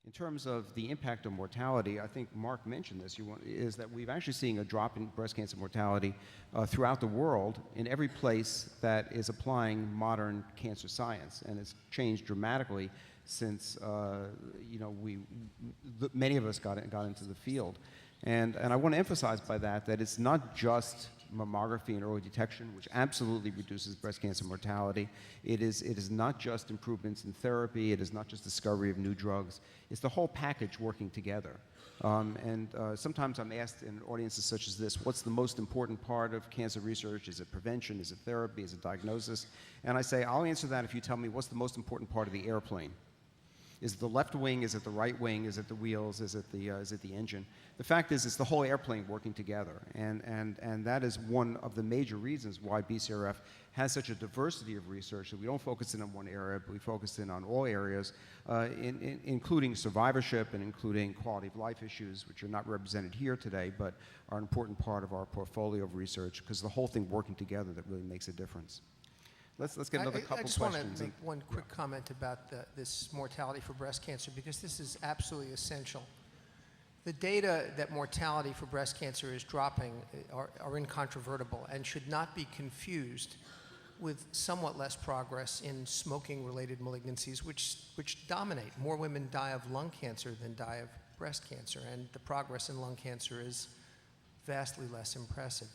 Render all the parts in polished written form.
In terms of the impact of mortality, I think Mark mentioned this, is that we've actually seen a drop in breast cancer mortality throughout the world in every place that is applying modern cancer science, and it's changed dramatically since many of us got into the field. And I want to emphasize by that it's not just mammography and early detection, which absolutely reduces breast cancer mortality. It is not just improvements in therapy. It is not just discovery of new drugs. It's the whole package working together. Sometimes I'm asked in audiences such as this, what's the most important part of cancer research? Is it prevention? Is it therapy? Is it diagnosis? And I say, I'll answer that if you tell me what's the most important part of the airplane. Is it the left wing? Is it the right wing? Is it the wheels? Is it the engine? The fact is, it's the whole airplane working together, and that is one of the major reasons why BCRF has such a diversity of research, that we don't focus in on one area, but we focus in on all areas, including survivorship and including quality of life issues, which are not represented here today, but are an important part of our portfolio of research, because the whole thing working together that really makes a difference. Let's get another couple questions. I just want to make one quick comment about this mortality for breast cancer, because this is absolutely essential. The data that mortality for breast cancer is dropping are incontrovertible and should not be confused with somewhat less progress in smoking-related malignancies, which dominate. More women die of lung cancer than die of breast cancer, and the progress in lung cancer is vastly less impressive.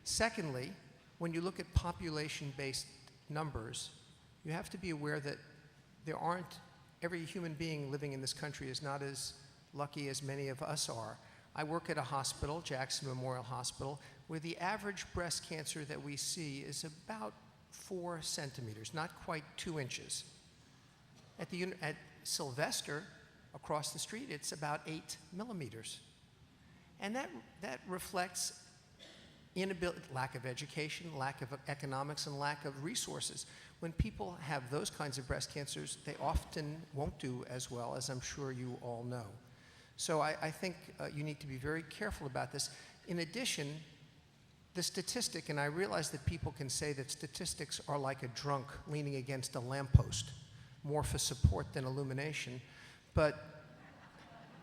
Secondly, when you look at population-based numbers, you have to be aware that every human being living in this country is not as lucky as many of us are. I work at a hospital, Jackson Memorial Hospital, where the average breast cancer that we see is about 4 centimeters, not quite 2 inches. At Sylvester, across the street, it's about 8 millimeters. And that reflects inability, lack of education, lack of economics, and lack of resources. When people have those kinds of breast cancers, they often won't do as well, as I'm sure you all know. So I think you need to be very careful about this. In addition, the statistic, and I realize that people can say that statistics are like a drunk leaning against a lamppost, more for support than illumination, but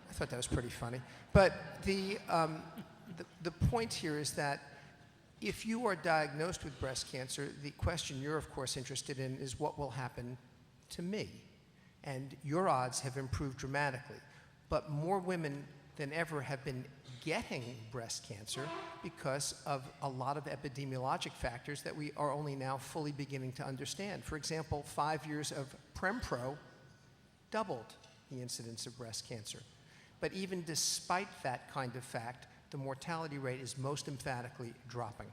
I thought that was pretty funny. But the point here is that if you are diagnosed with breast cancer, the question you're of course interested in is what will happen to me? And your odds have improved dramatically. But more women than ever have been getting breast cancer because of a lot of epidemiologic factors that we are only now fully beginning to understand. For example, 5 years of Prempro doubled the incidence of breast cancer. But even despite that kind of fact, the mortality rate is most emphatically dropping.